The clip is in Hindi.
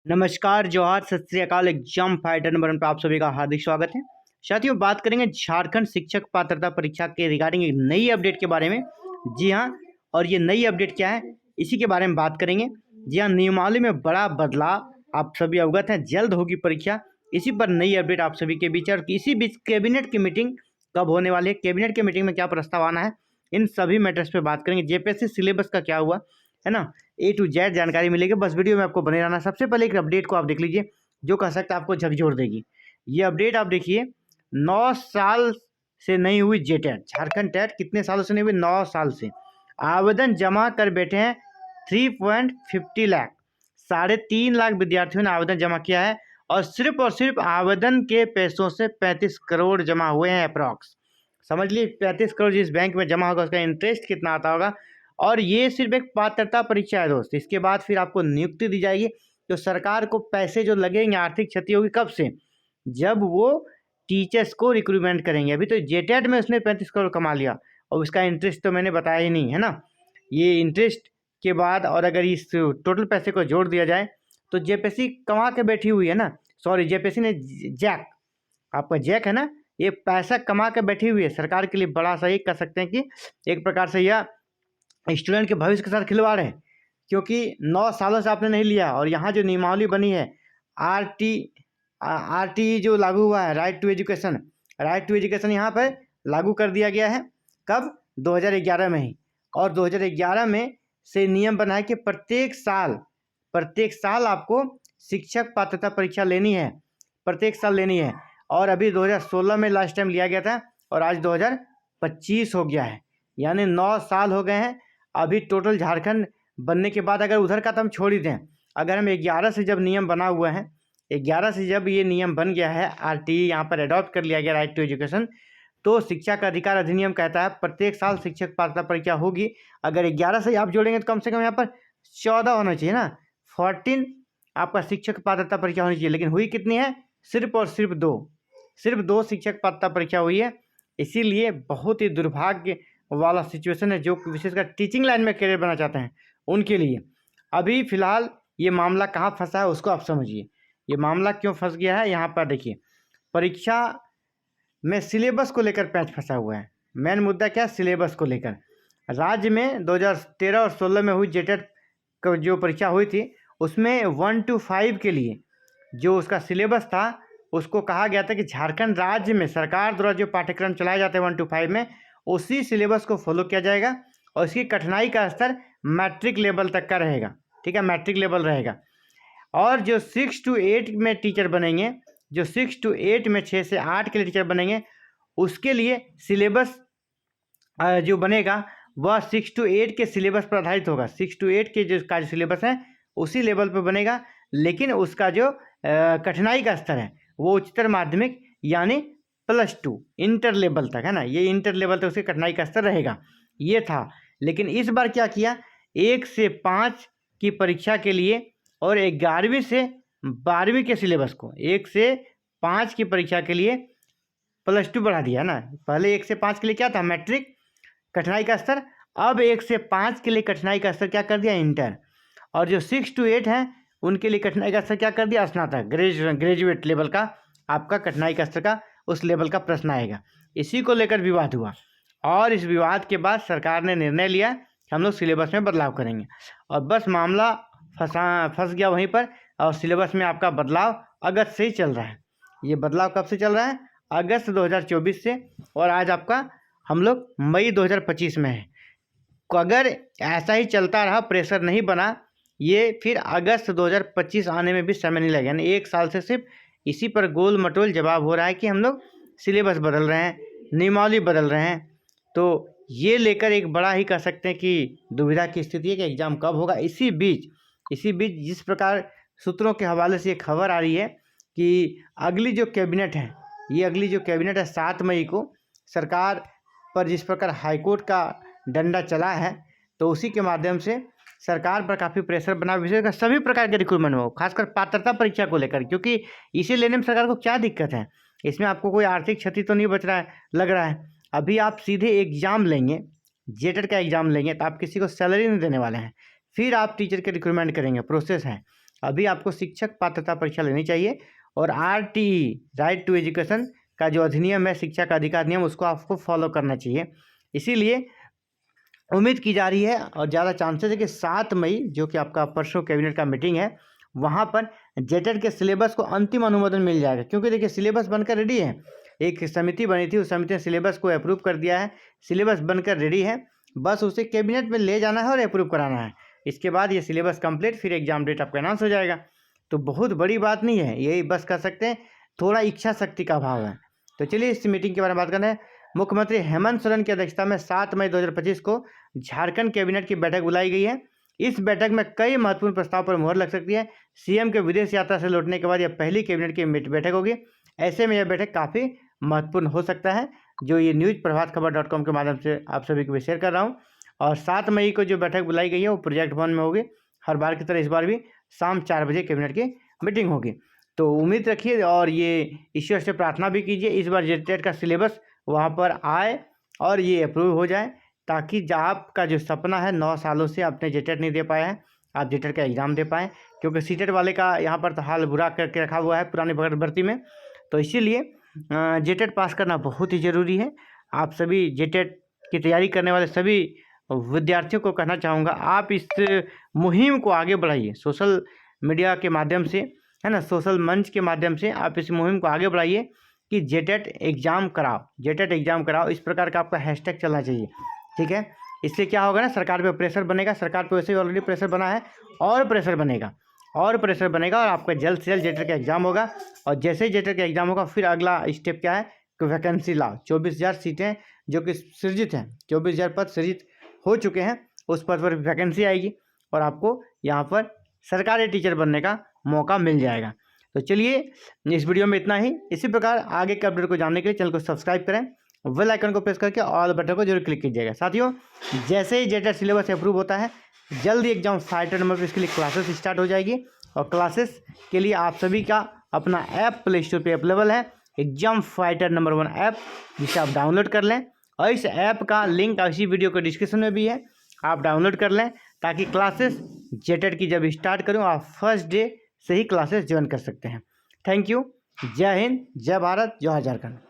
नमस्कार, जोहार, सत श्री अकाल। एग्जाम फाइटर नंबर 1 पर आप सभी का हार्दिक स्वागत है। साथियों, बात करेंगे झारखंड शिक्षक पात्रता परीक्षा के रिगार्डिंग एक नई अपडेट के बारे में। जी हाँ, और ये नई अपडेट क्या है, इसी के बारे में बात करेंगे। जी हाँ, नियमावली में बड़ा बदलाव, आप सभी अवगत हैं। जल्द होगी परीक्षा, इसी पर नई अपडेट आप सभी के बीच है। और इसी बीच कैबिनेट की मीटिंग कब होने वाली है, कैबिनेट की मीटिंग में क्या प्रस्ताव आना है, इन सभी मैटर्स पे बात करेंगे। जेपीएससी सिलेबस का क्या हुआ है ना, A to Z जानकारी मिलेगी। बस वीडियो में आपको बने रहना। सबसे पहले एक अपडेट को आप देख लीजिए, जो कह सकता है आपको झकझोर देगी। ये अपडेट आप देखिए, 9 साल से नहीं हुई जेटेट, झारखंड टेट कितने सालों से नहीं हुई, 9 साल से। आवेदन जमा कर बैठे हैं 3.50 लाख, 3.5 लाख विद्यार्थियों ने आवेदन जमा किया है। और सिर्फ आवेदन के पैसों से 35 करोड़ जमा हुए हैं अप्रॉक्स। समझ लीजिए 35 करोड़ जिस बैंक में जमा होगा उसका इंटरेस्ट कितना आता होगा। और ये सिर्फ एक पात्रता परीक्षा है दोस्त। इसके बाद फिर आपको नियुक्ति दी जाएगी। तो सरकार को पैसे जो लगेंगे, आर्थिक क्षति होगी कब से, जब वो टीचर्स को रिक्रूटमेंट करेंगे। अभी तो जेटेट में उसने 35 करोड़ कमा लिया, और उसका इंटरेस्ट तो मैंने बताया ही नहीं है ना। ये इंटरेस्ट के बाद और अगर इस टोटल पैसे को जोड़ दिया जाए तो जेपीएससी कमा के बैठी हुई है ना। सॉरी, जेपीएससी ने जैक, आपका जैक है ना, ये पैसा कमा के बैठी हुई है। सरकार के लिए बड़ा सही कह सकते हैं कि एक प्रकार से यह स्टूडेंट के भविष्य के साथ खिलवाड़ है, क्योंकि 9 सालों से आपने नहीं लिया। और यहाँ जो नियमावली बनी है, आर टी जो लागू हुआ है, राइट टू एजुकेशन यहाँ पर लागू कर दिया गया है। कब? 2011 में ही। और 2011 में से नियम बना है कि प्रत्येक साल आपको शिक्षक पात्रता परीक्षा लेनी है, प्रत्येक साल लेनी है। और अभी 2016 में लास्ट टाइम लिया गया था, और आज 2025 हो गया है, यानी 9 साल हो गए हैं। अभी टोटल झारखंड बनने के बाद, अगर उधर का तो हम छोड़ ही दें, अगर हम 11 से जब नियम बना हुआ है, 11 से जब ये नियम बन गया है, आरटीई यहाँ पर अडॉप्ट कर लिया गया, राइट टू एजुकेशन, तो शिक्षा का अधिकार अधिनियम कहता है प्रत्येक साल शिक्षक पात्रता परीक्षा होगी। अगर 11 से आप जोड़ेंगे तो कम से कम यहाँ पर 14 होना चाहिए ना, 14 आपका शिक्षक पात्रता परीक्षा होनी चाहिए। लेकिन हुई कितनी है? सिर्फ और सिर्फ 2 शिक्षक पात्रता परीक्षा हुई है। इसीलिए बहुत ही दुर्भाग्य वाला सिचुएशन है, जो विशेषकर टीचिंग लाइन में करियर बनाना चाहते हैं उनके लिए। अभी फिलहाल ये मामला कहाँ फंसा है उसको आप समझिए। ये मामला क्यों फंस गया है, यहाँ पर देखिए, परीक्षा में सिलेबस को लेकर पैंच फंसा हुआ है। मेन मुद्दा क्या है? सिलेबस को लेकर। राज्य में 2013 और 16 में हुई जेटेट जो परीक्षा हुई थी, उसमें 1 to 5 के लिए जो उसका सिलेबस था, उसको कहा गया था कि झारखंड राज्य में सरकार द्वारा जो पाठ्यक्रम चलाए जाते हैं 1 to 5 में, उसी सिलेबस को फॉलो किया जाएगा। और इसकी कठिनाई का स्तर मैट्रिक लेवल तक का रहेगा। ठीक है, मैट्रिक लेवल रहेगा। और जो 6 to 8 में टीचर बनेंगे, जो 6 to 8 में 6 से 8 के लिए टीचर बनेंगे, उसके लिए सिलेबस जो बनेगा वह 6 to 8 के सिलेबस पर आधारित होगा। 6 to 8 के जो सिलेबस है उसी लेवल पर बनेगा। लेकिन उसका जो कठिनाई का स्तर है वो उच्चतर माध्यमिक यानी +2 इंटर लेवल तक है ना। ये इंटर लेवल तक उसके कठिनाई का स्तर रहेगा, ये था। लेकिन इस बार क्या किया, 1 से 5 की परीक्षा के लिए और 11वीं से 12वीं के सिलेबस को 1 से 5 की परीक्षा के लिए +2 बढ़ा दिया ना। पहले 1 से 5 के लिए क्या था? मैट्रिक कठिनाई का स्तर। अब 1 से 5 के लिए कठिनाई का स्तर क्या कर दिया? इंटर। और जो 6 to 8 हैं उनके लिए कठिनाई का स्तर क्या कर दिया? स्नातक, ग्रेजुएट लेवल का आपका कठिनाई का स्तर का उस लेवल का प्रश्न आएगा। इसी को लेकर विवाद हुआ, और इस विवाद के बाद सरकार ने निर्णय लिया कि हम लोग सिलेबस में बदलाव करेंगे। और बस मामला फंस गया वहीं पर। और सिलेबस में आपका बदलाव अगस्त से ही चल रहा है। ये बदलाव कब से चल रहा है? अगस्त 2024 से। और आज आपका हम लोग मई 2025 में है। अगर ऐसा ही चलता रहा, प्रेशर नहीं बना, ये फिर अगस्त 2025 आने में भी समय नहीं लगेगा। यानी 1 साल से सिर्फ इसी पर गोल मटोल जवाब हो रहा है कि हम लोग सिलेबस बदल रहे हैं, नियमावली बदल रहे हैं। तो ये लेकर एक बड़ा ही कह सकते हैं कि दुविधा की स्थिति है कि एग्ज़ाम कब होगा। इसी बीच जिस प्रकार सूत्रों के हवाले से ये खबर आ रही है कि अगली जो कैबिनेट है 7 मई को, सरकार पर जिस प्रकार हाईकोर्ट का डंडा चला है, तो उसी के माध्यम से सरकार पर काफ़ी प्रेशर बना, विशेषकर सभी प्रकार के रिक्रूटमेंट हो, खासकर पात्रता परीक्षा को लेकर। क्योंकि इसे लेने में सरकार को क्या दिक्कत है? इसमें आपको कोई आर्थिक क्षति तो नहीं बच रहा है, लग रहा है। अभी आप सीधे एग्जाम लेंगे, जेटेट का एग्जाम लेंगे, तो आप किसी को सैलरी नहीं देने वाले हैं। फिर आप टीचर के रिक्रूटमेंट करेंगे, प्रोसेस है। अभी आपको शिक्षक पात्रता परीक्षा लेनी चाहिए और RTE राइट टू एजुकेशन का जो अधिनियम है, शिक्षा का अधिकार नियम, उसको आपको फॉलो करना चाहिए। इसीलिए उम्मीद की जा रही है और ज़्यादा चांसेस है कि 7 मई जो कि आपका परसों कैबिनेट का मीटिंग है, वहाँ पर जेटेट के सिलेबस को अंतिम अनुमोदन मिल जाएगा। क्योंकि देखिए सिलेबस बनकर रेडी है, एक समिति बनी थी, उस समिति ने सिलेबस को अप्रूव कर दिया है, सिलेबस बनकर रेडी है, बस उसे कैबिनेट में ले जाना है और अप्रूव कराना है। इसके बाद ये सिलेबस कंप्लीट, फिर एग्जाम डेट आपका अनाउंस हो जाएगा। तो बहुत बड़ी बात नहीं है, यही बस कर सकते हैं, थोड़ा इच्छा शक्ति का अभाव है। तो चलिए इस मीटिंग के बारे में बात करना है। मुख्यमंत्री हेमंत सोरेन की अध्यक्षता में 7 मई 2025 को झारखंड कैबिनेट की बैठक बुलाई गई है। इस बैठक में कई महत्वपूर्ण प्रस्ताव पर मुहर लग सकती है। सीएम के विदेश यात्रा से लौटने के बाद यह पहली कैबिनेट की बैठक होगी। ऐसे में यह बैठक काफ़ी महत्वपूर्ण हो सकता है, जो ये न्यूज़ प्रभातखबर.com के माध्यम से आप सभी को भी शेयर कर रहा हूँ। और 7 मई को जो बैठक बुलाई गई है वो प्रोजेक्ट भवन में होगी। हर बार की तरह इस बार भी शाम 4 बजे कैबिनेट की मीटिंग होगी। तो उम्मीद रखिए और ये ईश्वर से प्रार्थना भी कीजिए इस बार जेटेट का सिलेबस वहाँ पर आए और ये अप्रूव हो जाए, ताकि आपका जो सपना है 9 सालों से आपने जेटेट नहीं दे पाए हैं, आप जेटेट का एग्ज़ाम दे पाएँ। क्योंकि सीटेट वाले का यहाँ पर तो हाल बुरा करके रखा हुआ है पुरानी भर्ती में। तो इसीलिए जेटेट पास करना बहुत ही ज़रूरी है। आप सभी जेटेट की तैयारी करने वाले सभी विद्यार्थियों को कहना चाहूँगा, आप इस मुहिम को आगे बढ़ाइए। सोशल मीडिया के माध्यम से, है ना, सोशल मंच के माध्यम से आप इस मुहिम को आगे बढ़ाइए कि जेटेट एग्ज़ाम कराओ, जेटेट एग्ज़ाम कराओ। इस प्रकार का आपका हैशटैग चलना चाहिए, ठीक है। इससे क्या होगा ना, सरकार पे प्रेशर बनेगा, सरकार पे वैसे ही ऑलरेडी प्रेशर बना है, और प्रेशर बनेगा और आपका जल्द से जल्द जेटेट का एग्ज़ाम होगा। और जैसे ही जेटेट का एग्ज़ाम होगा, फिर अगला स्टेप क्या है कि वैकेंसी लाओ। 24,000 सीटें जो कि सृजित हैं, 24,000 पद सृजित हो चुके हैं, उस पद पर वैकेंसी आएगी और आपको यहाँ पर सरकारी टीचर बनने का मौका मिल जाएगा। तो चलिए इस वीडियो में इतना ही। इसी प्रकार आगे के अपडेट को जानने के लिए चैनल को सब्सक्राइब करें, बेल आइकन को प्रेस करके ऑल बटन को जरूर क्लिक कीजिएगा। साथियों, जैसे ही जेटेट सिलेबस अप्रूव होता है, जल्दी एग्जाम फाइटर नंबर पर इसके लिए क्लासेस स्टार्ट हो जाएगी। और क्लासेस के लिए आप सभी का अपना ऐप प्ले स्टोर पर अवेलेबल है, एग्जाम फाइटर नंबर 1 ऐप, जिसे आप डाउनलोड कर लें। और इस ऐप का लिंक इसी वीडियो के डिस्क्रिप्शन में भी है, आप डाउनलोड कर लें, ताकि क्लासेस जेटेट की जब स्टार्ट करूँ आप फर्स्ट डे से ही क्लासेस ज्वाइन कर सकते हैं। Thank you. जय हिंद, जय भारत, जय झारखंड।